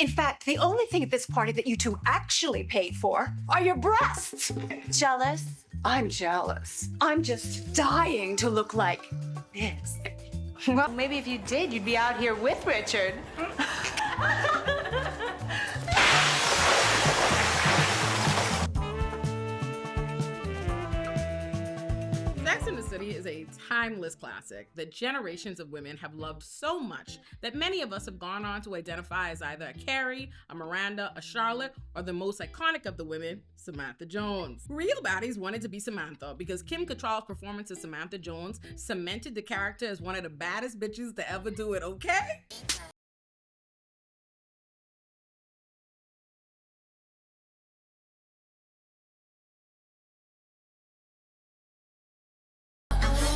In fact, the only thing at this party that you two actually paid for are your breasts. Jealous? I'm jealous. I'm just dying to look like this. Well, maybe if you did, you'd be out here with Richard. Sex and the City is a timeless classic that generations of women have loved so much that many of us have gone on to identify as either a Carrie, a Miranda, a Charlotte, or the most iconic of the women, Samantha Jones. Real baddies wanted to be Samantha because Kim Cattrall's performance as Samantha Jones cemented the character as one of the baddest bitches to ever do it, okay?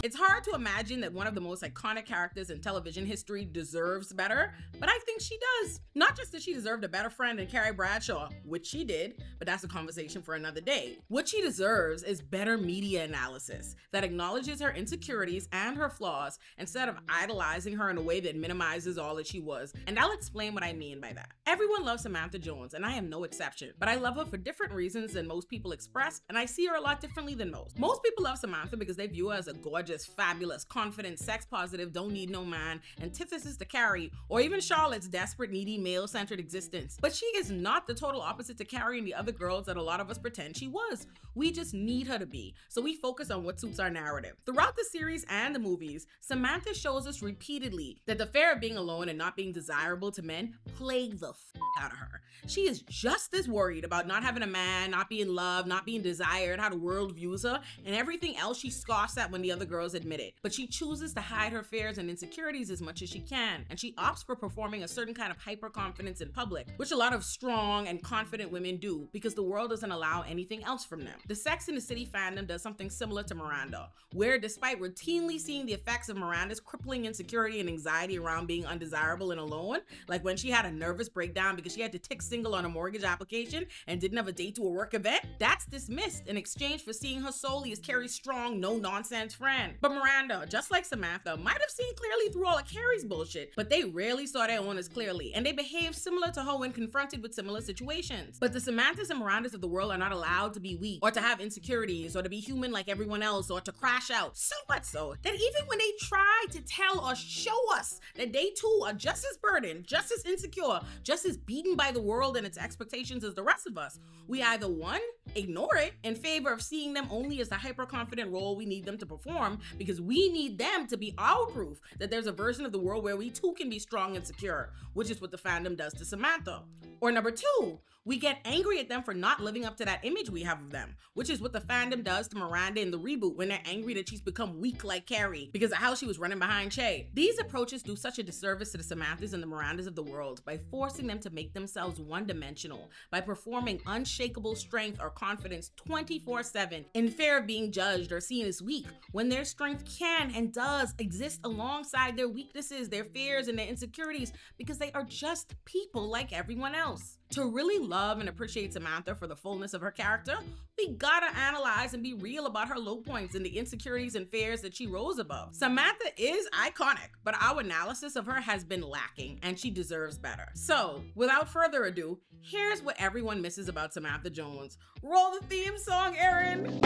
It's hard to imagine that one of the most iconic characters in television history deserves better, but I think she does. Not just that she deserved a better friend than Carrie Bradshaw, which she did, but that's a conversation for another day. What she deserves is better media analysis that acknowledges her insecurities and her flaws instead of idolizing her in a way that minimizes all that she was. And I'll explain what I mean by that. Everyone loves Samantha Jones, and I am no exception, but I love her for different reasons than most people express, and I see her a lot differently than most. Most people love Samantha because they view her as a gorgeous, fabulous, confident, sex positive, don't need no man, antithesis to Carrie, or even Charlotte's desperate, needy, male-centered existence. But she is not the total opposite to Carrie and the other girls that a lot of us pretend she was. We just need her to be, so we focus on what suits our narrative. Throughout the series and the movies, Samantha shows us repeatedly that the fear of being alone and not being desirable to men plague the out of her. She is just as worried about not having a man, not being loved, not being desired, how the world views her, and everything else she scoffs at when the other girls admit it. But she chooses to hide her fears and insecurities as much as she can, and she opts for performing a certain kind of hyper-confidence in public, which a lot of strong and confident women do because the world doesn't allow anything else from them. The Sex and the City fandom does something similar to Miranda, where despite routinely seeing the effects of Miranda's crippling insecurity and anxiety around being undesirable and alone, like when she had a nervous breakdown because she had to tick single on a mortgage application and didn't have a date to a work event, that's dismissed in exchange for seeing her solely as Carrie's strong, no-nonsense friend. But Miranda, just like Samantha, might have seen clearly through all of Carrie's bullshit, but they rarely saw their own as clearly, and they behaved similar to her when confronted with similar situations. But the Samanthas and Mirandas of the world are not allowed to be weak, or to have insecurities, or to be human like everyone else, or to crash out. So much so that even when they try to tell or show us that they too are just as burdened, just as insecure, just as beaten by the world and its expectations as the rest of us, we either one, ignore it in favor of seeing them only as the hyper-confident role we need them to perform because we need them to be our proof that there's a version of the world where we too can be strong and secure, which is what the fandom does to Samantha. Or number two, we get angry at them for not living up to that image we have of them, which is what the fandom does to Miranda in the reboot when they're angry that she's become weak like Carrie because of how she was running behind Che. These approaches do such a disservice to the Samanthas and the Mirandas of the world by forcing them to make themselves one-dimensional, by performing unshakable strength or confidence 24/7 in fear of being judged or seen as weak, when their strength can and does exist alongside their weaknesses, their fears, and their insecurities because they are just people like everyone else. To really love and appreciate Samantha for the fullness of her character, we gotta analyze and be real about her low points and the insecurities and fears that she rose above. Samantha is iconic, but our analysis of her has been lacking, and she deserves better. So, without further ado, here's what everyone misses about Samantha Jones. Roll the theme song, Erin!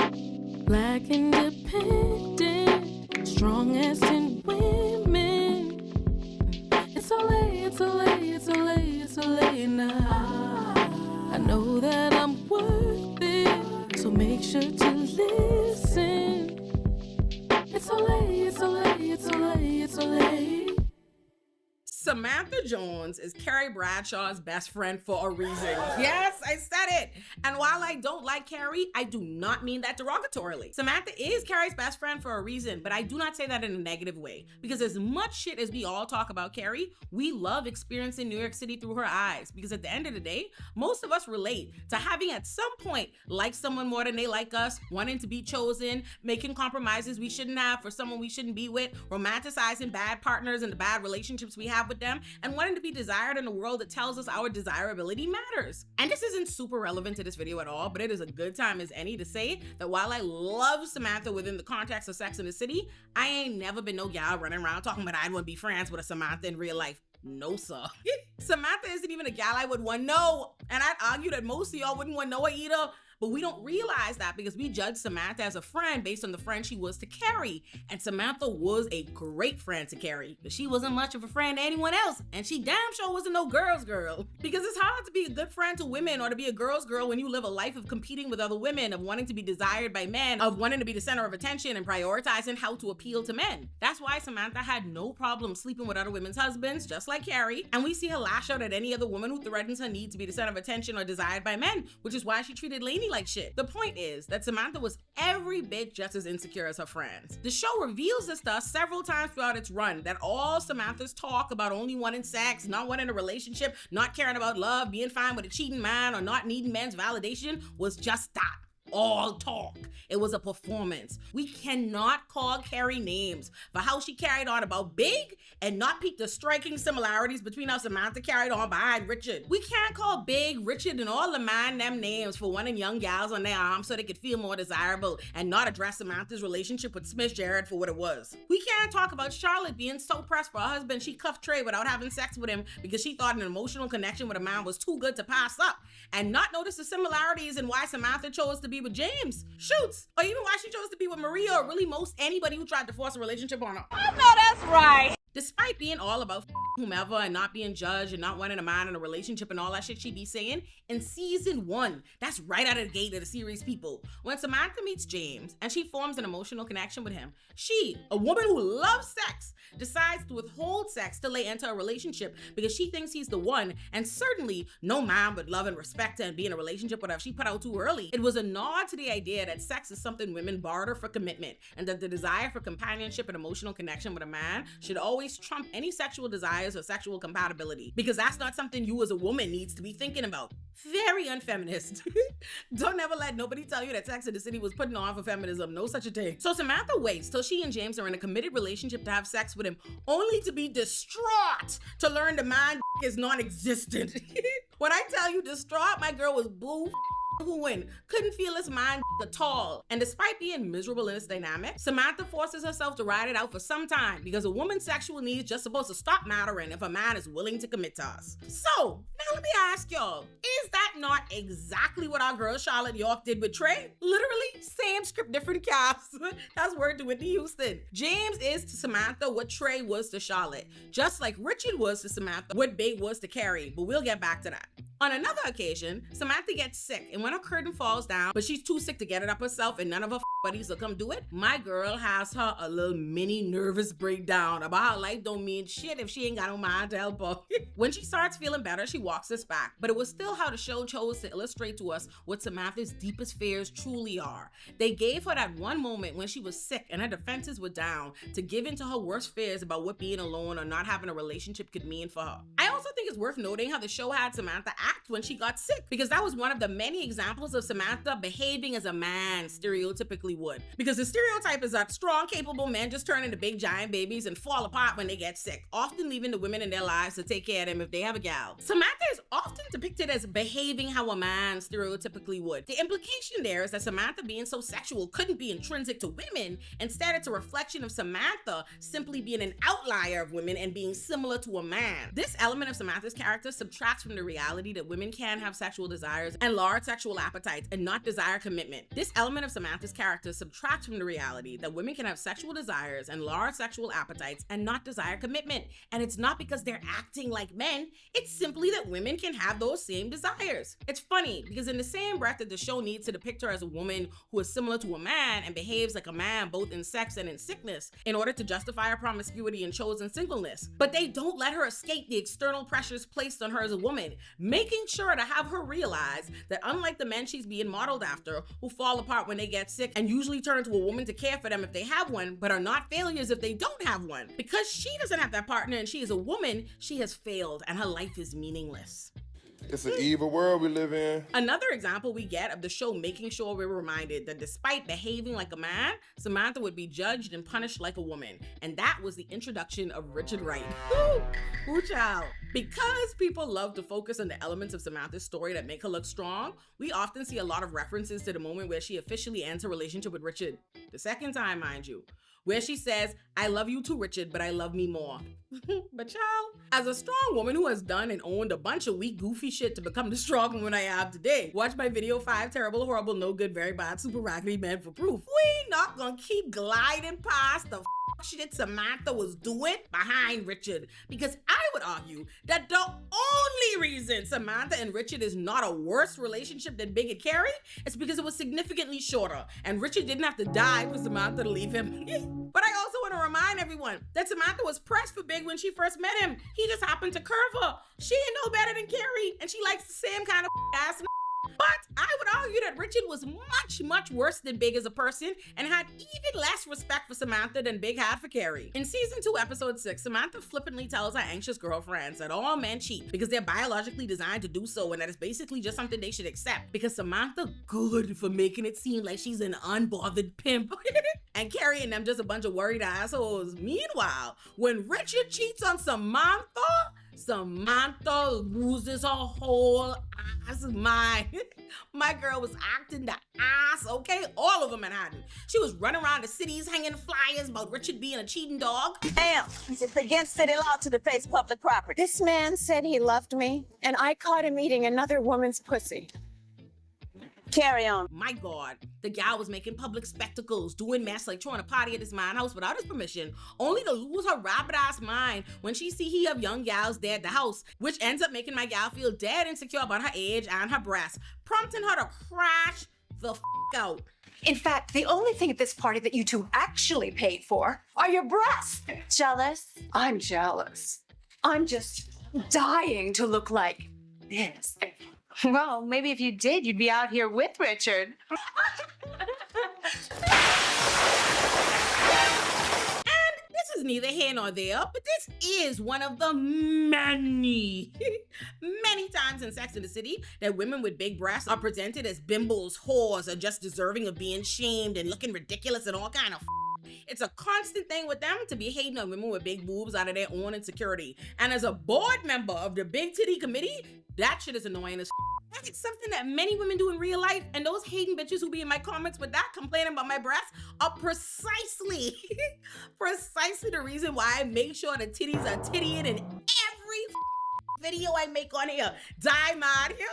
Black independent, strongest in women. It's Olay, it's Olay, it's Olay, it's Olay now. I know that I'm worth it, so make sure to listen. It's Olay, it's Olay, it's Olay, it's Olay. Samantha Jones is Carrie Bradshaw's best friend for a reason. Yes, I said it. And while I don't like Carrie, I do not mean that derogatorily. Samantha is Carrie's best friend for a reason, but I do not say that in a negative way. Because as much shit as we all talk about Carrie, we love experiencing New York City through her eyes. Because at the end of the day, most of us relate to having at some point liked someone more than they like us, wanting to be chosen, making compromises we shouldn't have for someone we shouldn't be with, romanticizing bad partners and the bad relationships we have with them, and wanting to be desired in a world that tells us our desirability matters. And this isn't super relevant to this video at all, but it is a good time as any to say that while I love Samantha within the context of Sex and the City, I ain't never been no gal running around talking about I'd want to be friends with a Samantha in real life. No, sir. Samantha isn't even a gal I would want know. And I'd argue that most of y'all wouldn't want know her either. But we don't realize that because we judge Samantha as a friend based on the friend she was to Carrie. And Samantha was a great friend to Carrie, but she wasn't much of a friend to anyone else. And she damn sure wasn't no girl's girl. Because it's hard to be a good friend to women or to be a girl's girl when you live a life of competing with other women, of wanting to be desired by men, of wanting to be the center of attention and prioritizing how to appeal to men. That's why Samantha had no problem sleeping with other women's husbands, just like Carrie. And we see her lash out at any other woman who threatens her need to be the center of attention or desired by men, which is why she treated Lainey like shit. The point is that Samantha was every bit just as insecure as her friends. The show reveals this to us several times throughout its run, that all Samantha's talk about only wanting sex, not wanting a relationship, not caring about love, being fine with a cheating man, or not needing men's validation was just that. All talk. It was a performance. We cannot call Carrie names for how she carried on about Big and not peep the striking similarities between how Samantha carried on behind Richard. We can't call Big, Richard, and all the man them names for wanting young gals on their arms so they could feel more desirable and not address Samantha's relationship with Smith Jarrett for what it was. We can't talk about Charlotte being so pressed for her husband she cuffed Trey without having sex with him because she thought an emotional connection with a man was too good to pass up, and not notice the similarities in why Samantha chose to be with James, Shoots, or even why she chose to be with Maria, or really most anybody who tried to force a relationship on her. I know that's right. Despite being all about whomever and not being judged and not wanting a man in a relationship and all that shit she be saying, in season 1, that's right out of the gate of the series, people, when Samantha meets James and she forms an emotional connection with him, she, a woman who loves sex, decides to withhold sex till they enter a relationship because she thinks he's the one, and certainly no man would love and respect her and be in a relationship with her if she put out too early. It was a nod to the idea that sex is something women barter for commitment, and that the desire for companionship and emotional connection with a man should always trump any sexual desires or sexual compatibility, because that's not something you as a woman needs to be thinking about. Very unfeminist. Don't ever let nobody tell you that Sex and the City was putting on for feminism. No such a thing. So Samantha waits till she and James are in a committed relationship to have sex with him, only to be distraught to learn the man is non-existent. When I tell you distraught, my girl was boo win. Couldn't feel his mind at all. And despite being miserable in this dynamic, Samantha forces herself to ride it out for some time, because a woman's sexual needs just supposed to stop mattering if a man is willing to commit to us. So now let me ask y'all, is that not exactly what our girl Charlotte York did with Trey? Literally same script, different cast. That's word to Whitney Houston. James is to Samantha what Trey was to Charlotte, just like Richard was to Samantha what Babe was to Carrie, but we'll get back to that. On another occasion, Samantha gets sick, and when her curtain falls down, but she's too sick to get it up herself and none of her buddies will come do it, my girl has her a little mini nervous breakdown about how life don't mean shit if she ain't got no mind to help her. When she starts feeling better, she walks us back, but it was still how the show chose to illustrate to us what Samantha's deepest fears truly are. They gave her that one moment when she was sick and her defenses were down to give in to her worst fears about what being alone or not having a relationship could mean for her. I also think it's worth noting how the show had Samantha act when she got sick, because that was one of the many examples of Samantha behaving as a man stereotypically would. Because the stereotype is that strong, capable men just turn into big giant babies and fall apart when they get sick, often leaving the women in their lives to take care of them if they have a gal. Samantha is often depicted as behaving how a man stereotypically would. The implication there is that Samantha being so sexual couldn't be intrinsic to women. Instead, it's a reflection of Samantha simply being an outlier of women and being similar to a man. This element of Samantha's character subtracts from the reality that women can have sexual desires and large sexual appetites and not desire commitment. This element of Samantha's character subtracts from the reality that women can have sexual desires and large sexual appetites and not desire commitment. And it's not because they're acting like men, it's simply that women can have those same desires. It's funny because in the same breath that the show needs to depict her as a woman who is similar to a man and behaves like a man both in sex and in sickness in order to justify her promiscuity and chosen singleness, but they don't let her escape the external pressures placed on her as a woman, making sure to have her realize that unlike the men she's being modeled after, who fall apart when they get sick and usually turn to a woman to care for them if they have one, but are not failures if they don't have one, because she doesn't have that partner and she is a woman, she has failed and her life is meaningless. It's an evil world we live in. Another example we get of the show making sure we're reminded that despite behaving like a man, Samantha would be judged and punished like a woman. And that was the introduction of Richard Wright. Woo child. Because people love to focus on the elements of Samantha's story that make her look strong, we often see a lot of references to the moment where she officially ends her relationship with Richard. The second time, mind you. where she says, "I love you too, Richard, but I love me more." But child, as a strong woman who has done and owned a bunch of weak, goofy shit to become the strong woman I am today, watch my video 5 terrible, horrible, no good, very bad, super raggedy men for proof. We not gonna keep gliding past the shit Samantha was doing behind Richard, because I would argue that the only reason Samantha and Richard is not a worse relationship than Big and Carrie is because it was significantly shorter and Richard didn't have to die for Samantha to leave him. But I also want to remind everyone that Samantha was pressed for Big when she first met him. He just happened to curve her. She ain't no better than Carrie, and she likes the same kind of ass. But I would argue that Richard was much, much worse than Big as a person and had even less respect for Samantha than Big had for Carrie. In season 2, episode 6, Samantha flippantly tells her anxious girlfriends that all men cheat because they're biologically designed to do so, and that it's basically just something they should accept because Samantha good for making it seem like she's an unbothered pimp. And Carrie and them just a bunch of worried assholes. Meanwhile, when Richard cheats on Samantha loses her whole ass mind. My girl was acting the ass, okay? All over Manhattan. She was running around the cities hanging flyers about Richard being a cheating dog. Ma'am, it's against city law to deface public property. This man said he loved me, and I caught him eating another woman's pussy. Carry on. My God, the gal was making public spectacles, doing mess like throwing a party at this man's house without his permission, only to lose her rabbit ass mind when she see he have young gals there at the house, which ends up making my gal feel dead insecure about her age and her breasts, prompting her to crash the out. In fact, the only thing at this party that you two actually paid for are your breasts. Jealous? I'm jealous. I'm just dying to look like this. Well, maybe if you did, you'd be out here with Richard. This is neither here nor there, but this is one of the many times in Sex and the City that women with big breasts are presented as bimbos, whores, or just deserving of being shamed and looking ridiculous and all kind of It's a constant thing with them to be hating on women with big boobs out of their own insecurity. And as a board member of the Big Titty Committee, that shit is annoying as It's something that many women do in real life, and those hating bitches who be in my comments with that complaining about my breasts are precisely the reason why I make sure the titties are tittying in every video I make on here. Die mad here.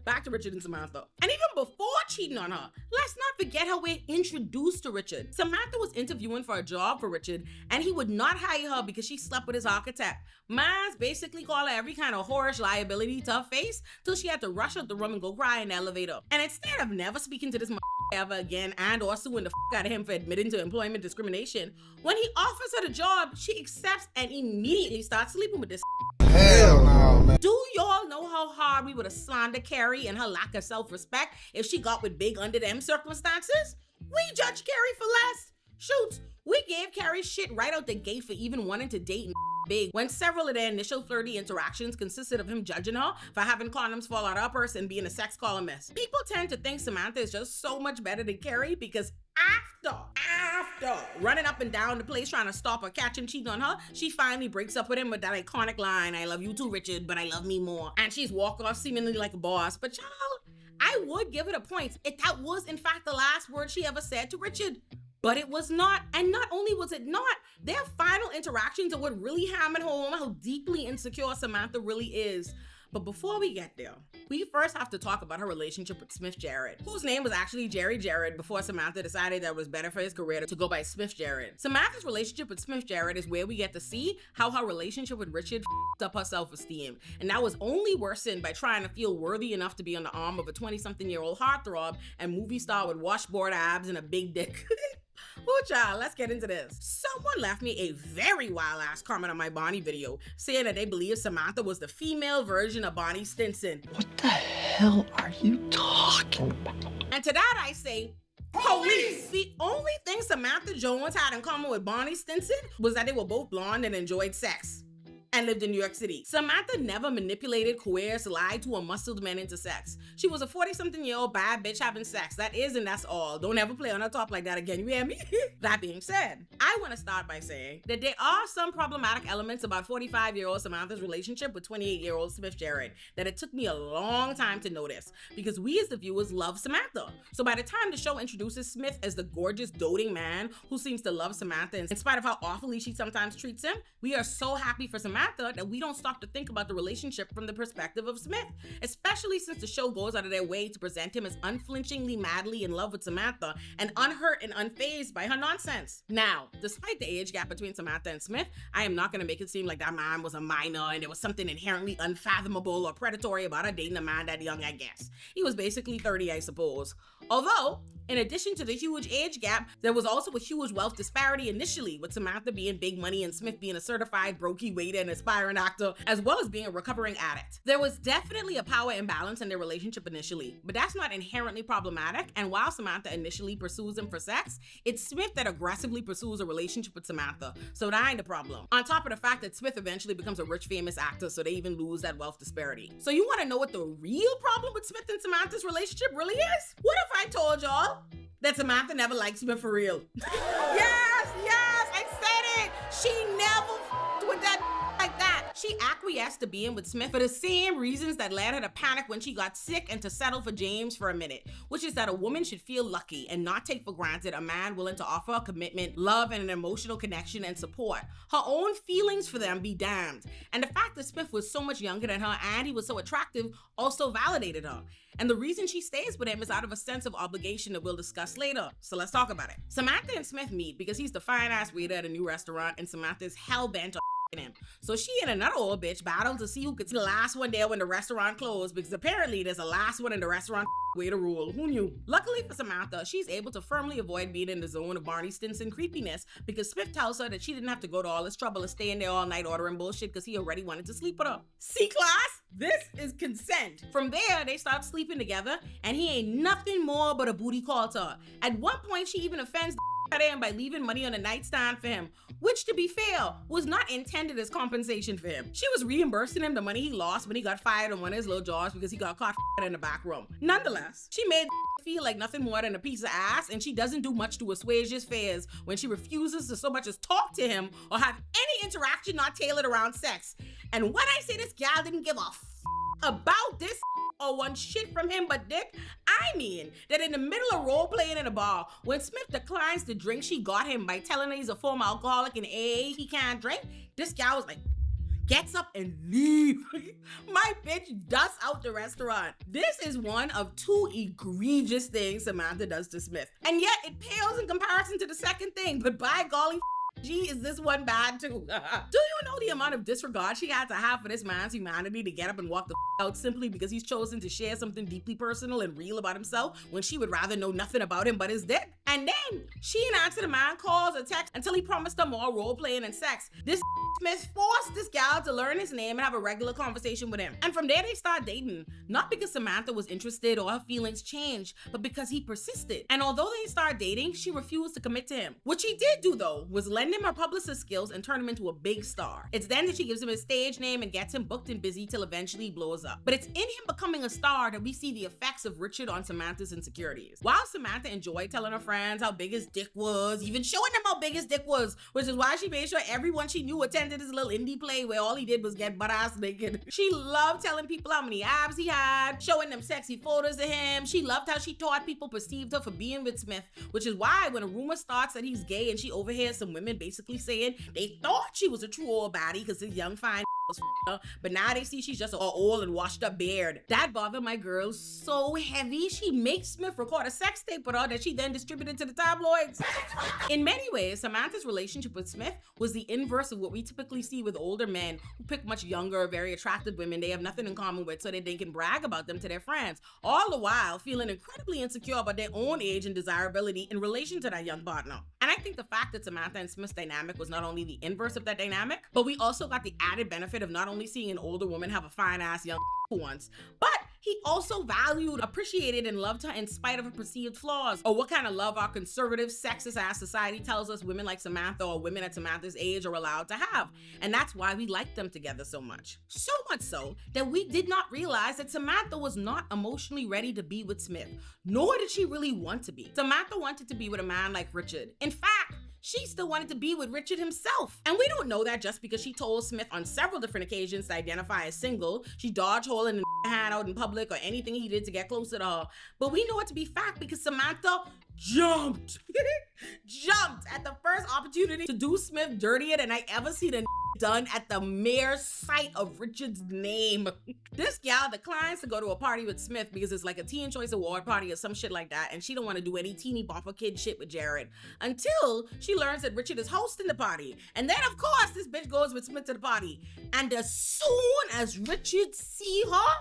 Back to Richard and Samantha. And even before cheating on her, let's not forget how we're introduced to Richard. Samantha was interviewing for a job for Richard, and he would not hire her because she slept with his architect. Mans basically called her every kind of whorish liability to her face till she had to rush out the room and go cry in the elevator. And instead of never speaking to this ever again and or suing the out of him for admitting to employment discrimination, when he offers her the job, she accepts and immediately starts sleeping with this. Hell no, man. Do y'all know how hard we would have slandered Carrie and her lack of self-respect if she got with Big under them circumstances? We judged Carrie for less. Shoot, we gave Carrie shit right out the gate for even wanting to date Big when several of their initial flirty interactions consisted of him judging her for having condoms fall out of her purse and being a sex columnist. People tend to think Samantha is just so much better than Carrie because after running up and down the place trying to stop or catch him cheating on her, she finally breaks up with him with that iconic line, "I love you too, Richard, but I love me more." And she's walking off seemingly like a boss. But child, I would give it a point if that was in fact the last word she ever said to Richard. But it was not. And not only was it not, their final interactions are what really hammered home how deeply insecure Samantha really is. But before we get there, we first have to talk about her relationship with Smith Jarrett, whose name was actually Jerry Jarrett before Samantha decided that it was better for his career to go by Smith Jarrett. Samantha's relationship with Smith Jarrett is where we get to see how her relationship with Richard f***ed up her self-esteem. And that was only worsened by trying to feel worthy enough to be on the arm of a 20-something-year-old heartthrob and movie star with washboard abs and a big dick. Oh, child, let's get into this. Someone left me a very wild-ass comment on my Bonnie video saying that they believe Samantha was the female version of Bonnie Stinson. What the hell are you talking about? And to that I say, police! The only thing Samantha Jones had in common with Bonnie Stinson was that they were both blonde and enjoyed sex. and lived in New York City. Samantha never manipulated, coerced, lied to, or muscled men into sex. She was a 40-something-year-old bad bitch having sex. That is and that's all. Don't ever play on her top like that again, you hear me? That being said, I want to start by saying that there are some problematic elements about 45-year-old Samantha's relationship with 28-year-old Smith Jared that it took me a long time to notice, because we as the viewers love Samantha. So by the time the show introduces Smith as the gorgeous, doting man who seems to love Samantha in spite of how awfully she sometimes treats him, we are so happy for Samantha that we don't stop to think about the relationship from the perspective of Smith, especially since the show goes out of their way to present him as unflinchingly, madly in love with Samantha and unhurt and unfazed by her nonsense. Now, despite the age gap between Samantha and Smith, I am not going to make it seem like that man was a minor and there was something inherently unfathomable or predatory about her dating a man that young, I guess. He was basically 30, I suppose. Although, in addition to the huge age gap, there was also a huge wealth disparity initially, with Samantha being big money and Smith being a certified brokey waiter and aspiring actor, as well as being a recovering addict. There was definitely a power imbalance in their relationship initially, but that's not inherently problematic, and while Samantha initially pursues him for sex, it's Smith that aggressively pursues a relationship with Samantha, so that ain't the problem. On top of the fact that Smith eventually becomes a rich, famous actor, so they even lose that wealth disparity. So you want to know what the real problem with Smith and Samantha's relationship really is? What if I told y'all that Samantha never liked Smith for real? Yes, I said it. She never with that like that. She acquiesced to being with Smith for the same reasons that led her to panic when she got sick and to settle for James for a minute, which is that a woman should feel lucky and not take for granted a man willing to offer a commitment, love, and an emotional connection and support. Her own feelings for them be damned. And the fact that Smith was so much younger than her and he was so attractive also validated her. And the reason she stays with him is out of a sense of obligation that we'll discuss later. So let's talk about it. Samantha and Smith meet because he's the fine-ass waiter at a new restaurant and Samantha's hell-bent on him. So she and another old bitch battle to see who could be the last one there when the restaurant closed, because apparently there's a last one in the restaurant waiter rule. Who knew? Luckily for Samantha, she's able to firmly avoid being in the zone of Barney Stinson creepiness because Smith tells her that she didn't have to go to all this trouble of staying there all night ordering bullshit because he already wanted to sleep with her. See, class? This is consent. From there, they start sleeping together and he ain't nothing more but a booty call to her. At one point, she even offends him by leaving money on the nightstand for him, which, to be fair, was not intended as compensation for him. She was reimbursing him the money he lost when he got fired on one of his little jobs because he got caught in the back room. Nonetheless, she made feel like nothing more than a piece of ass, and she doesn't do much to assuage his fears when she refuses to so much as talk to him or have any interaction not tailored around sex. And when I say this gal didn't give a about this or want shit from him but dick, I mean that in the middle of role playing in a bar, when Smith declines the drink she got him by telling her he's a former alcoholic and he can't drink, this gal was like, gets up and leave. My bitch dusts out the restaurant. This is one of two egregious things Samantha does to Smith, and yet it pales in comparison to the second thing, but by golly, gee, is this one bad too? Do you know the amount of disregard she had to have for this man's humanity to get up and walk the out simply because he's chosen to share something deeply personal and real about himself when she would rather know nothing about him but his dick? And then she didn't answer the man calls or texts until he promised her more role playing and sex. This Smith forced this gal to learn his name and have a regular conversation with him. And from there they start dating, not because Samantha was interested or her feelings changed, but because he persisted. And although they start dating, she refused to commit to him. What she did do though was lend him her publicist skills and turn him into a big star. It's then that she gives him his stage name and gets him booked and busy till eventually he blows up. But it's in him becoming a star that we see the effects of Richard on Samantha's insecurities. While Samantha enjoyed telling her friends how big his dick was, even showing them how big his dick was, which is why she made sure everyone she knew attended his little indie play where all he did was get butt-ass naked. She loved telling people how many abs he had, showing them sexy photos of him. She loved how she thought people perceived her for being with Smith, which is why when a rumor starts that he's gay and she overhears some women basically saying they thought she was a true old baddie because his young fine was her, but now they see she's just an old and washed up beard. That bothered my girl so heavy, she makes Smith record a sex tape with her that she then distributed to the tabloids. In many ways, Samantha's relationship with Smith was the inverse of what we typically see with older men who pick much younger, very attractive women they have nothing in common with so that they can brag about them to their friends, all the while feeling incredibly insecure about their own age and desirability in relation to that young partner. And I think the fact that Samantha and Smith's dynamic was not only the inverse of that dynamic, but we also got the added benefit of not only seeing an older woman have a fine ass young once, but he also valued, appreciated, and loved her in spite of her perceived flaws, or what kind of love our conservative, sexist-ass society tells us women like Samantha or women at Samantha's age are allowed to have. And that's why we like them together so much. So much so that we did not realize that Samantha was not emotionally ready to be with Smith, nor did she really want to be. Samantha wanted to be with a man like Richard. In fact, she still wanted to be with Richard himself. And we don't know that just because she told Smith on several different occasions to identify as single. She dodged holding a hand out in public or anything he did to get closer to her. But we know it to be fact because Samantha jumped at the first opportunity to do Smith dirtier than I ever seen a done at the mere sight of Richard's name. This gal declines to go to a party with Smith because it's like a Teen Choice Award party or some shit like that, and she don't want to do any teeny bopper kid shit with Jared until she learns that Richard is hosting the party. And then of course this bitch goes with Smith to the party, and as soon as Richard see her,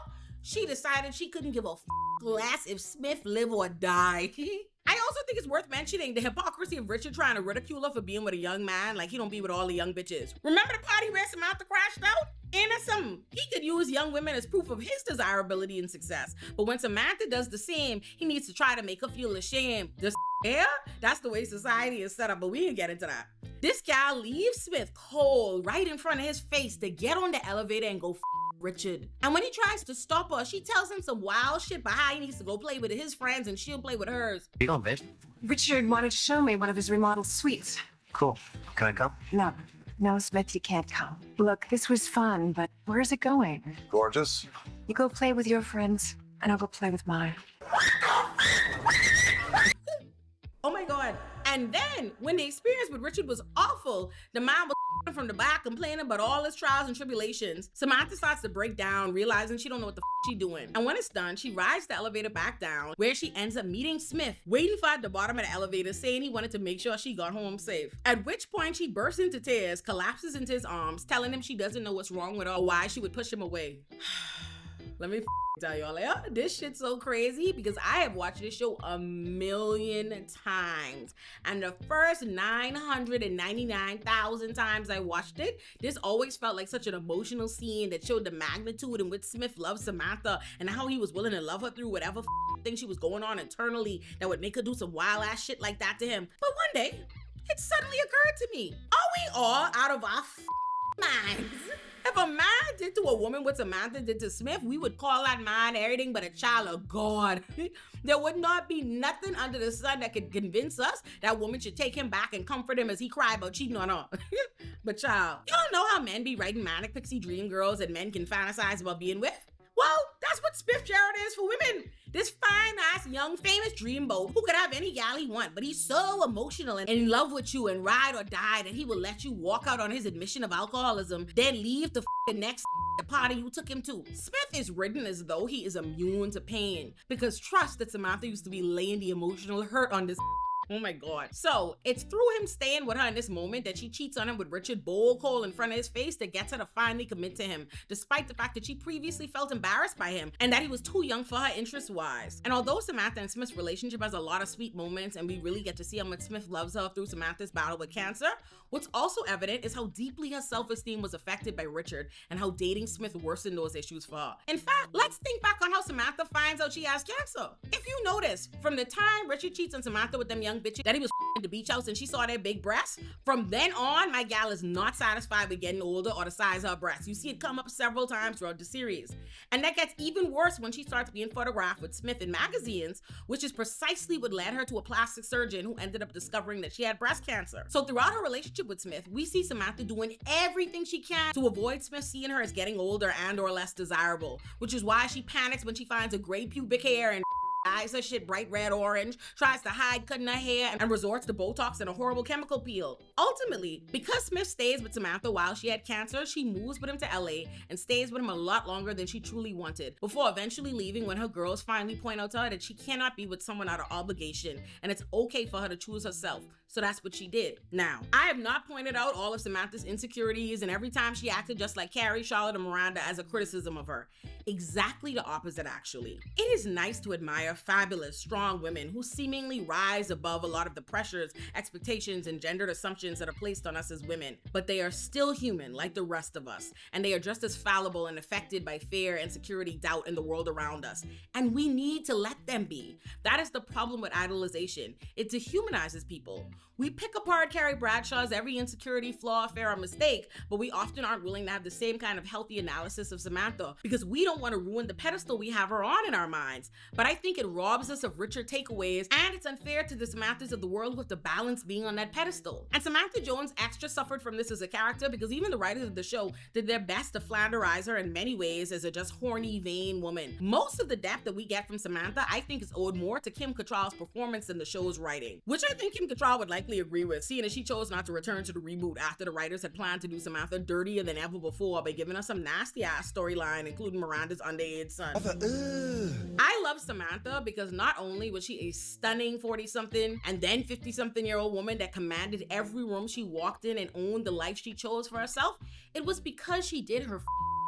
she decided she couldn't give a less if Smith live or die. I also think it's worth mentioning the hypocrisy of Richard trying to ridicule her for being with a young man, like he don't be with all the young bitches. Remember the party where Samantha crashed out? Innocent. He could use young women as proof of his desirability and success. But when Samantha does the same, he needs to try to make her feel ashamed. This yeah, that's the way society is set up, but we didn't get into that. This guy leaves Smith cold right in front of his face to get on the elevator and go Richard. And when he tries to stop her, she tells him some wild shit about how he needs to go play with his friends and she'll play with hers. You going, babe? Richard wanted to show me one of his remodeled suites. Cool. Can I come? No, Smith, you can't come. Look, this was fun, but where's it going? Gorgeous. You go play with your friends, and I'll go play with mine. Oh my God. And then when the experience with Richard was awful, the man was from the back complaining about all his trials and tribulations. Samantha starts to break down, realizing she don't know what the she doing. And when it's done, she rides the elevator back down, where she ends up meeting Smith, waiting for her at the bottom of the elevator, saying he wanted to make sure she got home safe. At which point she bursts into tears, collapses into his arms, telling him she doesn't know what's wrong with her or why she would push him away. Let me tell y'all, like, this shit's so crazy because I have watched this show 1,000,000 times. And the first 999,000 times I watched it, this always felt like such an emotional scene that showed the magnitude in which Smith loved Samantha and how he was willing to love her through whatever thing she was going on internally that would make her do some wild ass shit like that to him. But one day, it suddenly occurred to me, are we all out of our minds? If a man did to a woman what Samantha did to Smith, we would call that man everything but a child of God. There would not be nothing under the sun that could convince us that woman should take him back and comfort him as he cried about cheating on her. But child, you don't know how men be writing manic pixie dream girls that men can fantasize about being with? Well, that's what Smith Jared is for women. This fine-ass, young, famous dreamboat who could have any gal he want, but he's so emotional and in love with you and ride or die that he will let you walk out on his admission of alcoholism, then leave the next party you took him to. Smith is written as though he is immune to pain because trust that Samantha used to be laying the emotional hurt on this. Oh my God. So it's through him staying with her in this moment that she cheats on him with Richard bold cold in front of his face that gets her to finally commit to him, despite the fact that she previously felt embarrassed by him and that he was too young for her interest-wise. And although Samantha and Smith's relationship has a lot of sweet moments and we really get to see how much Smith loves her through Samantha's battle with cancer, what's also evident is how deeply her self-esteem was affected by Richard and how dating Smith worsened those issues for her. In fact, let's think back on how Samantha finds out she has cancer. If you notice, from the time Richard cheats on Samantha with them young bitches that he was at the beach house and she saw their big breasts, from then on, my gal is not satisfied with getting older or the size of her breasts. You see it come up several times throughout the series. And that gets even worse when she starts being photographed with Smith in magazines, which is precisely what led her to a plastic surgeon who ended up discovering that she had breast cancer. So throughout her relationship with Smith, we see Samantha doing everything she can to avoid Smith seeing her as getting older and or less desirable, which is why she panics when she finds a gray pubic hair and dyes her shit bright red orange, tries to hide cutting her hair, and resorts to Botox and a horrible chemical peel. Ultimately, because Smith stays with Samantha while she had cancer, she moves with him to LA and stays with him a lot longer than she truly wanted, before eventually leaving when her girls finally point out to her that she cannot be with someone out of obligation and it's okay for her to choose herself. So that's what she did. Now, I have not pointed out all of Samantha's insecurities and every time she acted just like Carrie, Charlotte, and Miranda as a criticism of her. Exactly the opposite, actually. It is nice to admire fabulous, strong women who seemingly rise above a lot of the pressures, expectations, and gendered assumptions that are placed on us as women. But they are still human like the rest of us, and they are just as fallible and affected by fear, insecurity, doubt in the world around us. And we need to let them be. That is the problem with idolization. It dehumanizes people. We pick apart Carrie Bradshaw's every insecurity, flaw, fear, or mistake, but we often aren't willing to have the same kind of healthy analysis of Samantha because we don't want to ruin the pedestal we have her on in our minds. But I think it robs us of richer takeaways, and it's unfair to the Samanthas of the world who have to balance being on that pedestal. And Samantha Jones extra suffered from this as a character because even the writers of the show did their best to flanderize her in many ways as a just horny, vain woman. Most of the depth that we get from Samantha, I think, is owed more to Kim Cattrall's performance than the show's writing, which I think Kim Cattrall would likely agree with, seeing as she chose not to return to the reboot after the writers had planned to do Samantha dirtier than ever before by giving us some nasty ass storyline, including Miranda's underage son. I love Samantha because not only was she a stunning 40-something and then 50-something-year-old woman that commanded every room she walked in and owned the life she chose for herself, it was because she did her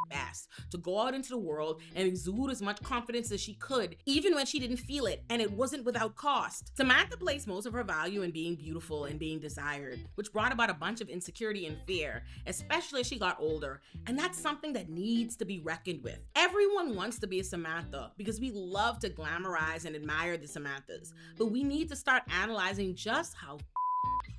best to go out into the world and exude as much confidence as she could, even when she didn't feel it, and it wasn't without cost. Samantha placed most of her value in being beautiful and being desired, which brought about a bunch of insecurity and fear, especially as she got older, and that's something that needs to be reckoned with. Everyone wants to be a Samantha because we love to glamorize and admire the Samanthas, but we need to start analyzing just how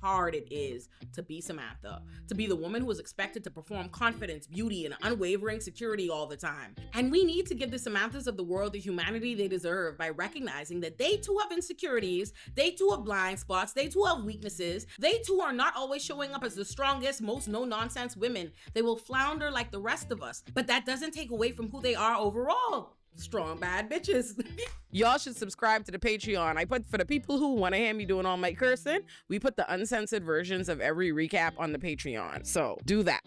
hard it is to be Samantha, to be the woman who is expected to perform confidence, beauty, and unwavering security all the time. And we need to give the Samanthas of the world the humanity they deserve by recognizing that they too have insecurities, they too have blind spots, they too have weaknesses, they too are not always showing up as the strongest, most no-nonsense women. They will flounder like the rest of us, but that doesn't take away from who they are overall. Strong bad bitches. Y'all should subscribe to the Patreon. I put, for the people who want to hear me doing all my cursing, we put the uncensored versions of every recap on the Patreon. So do that.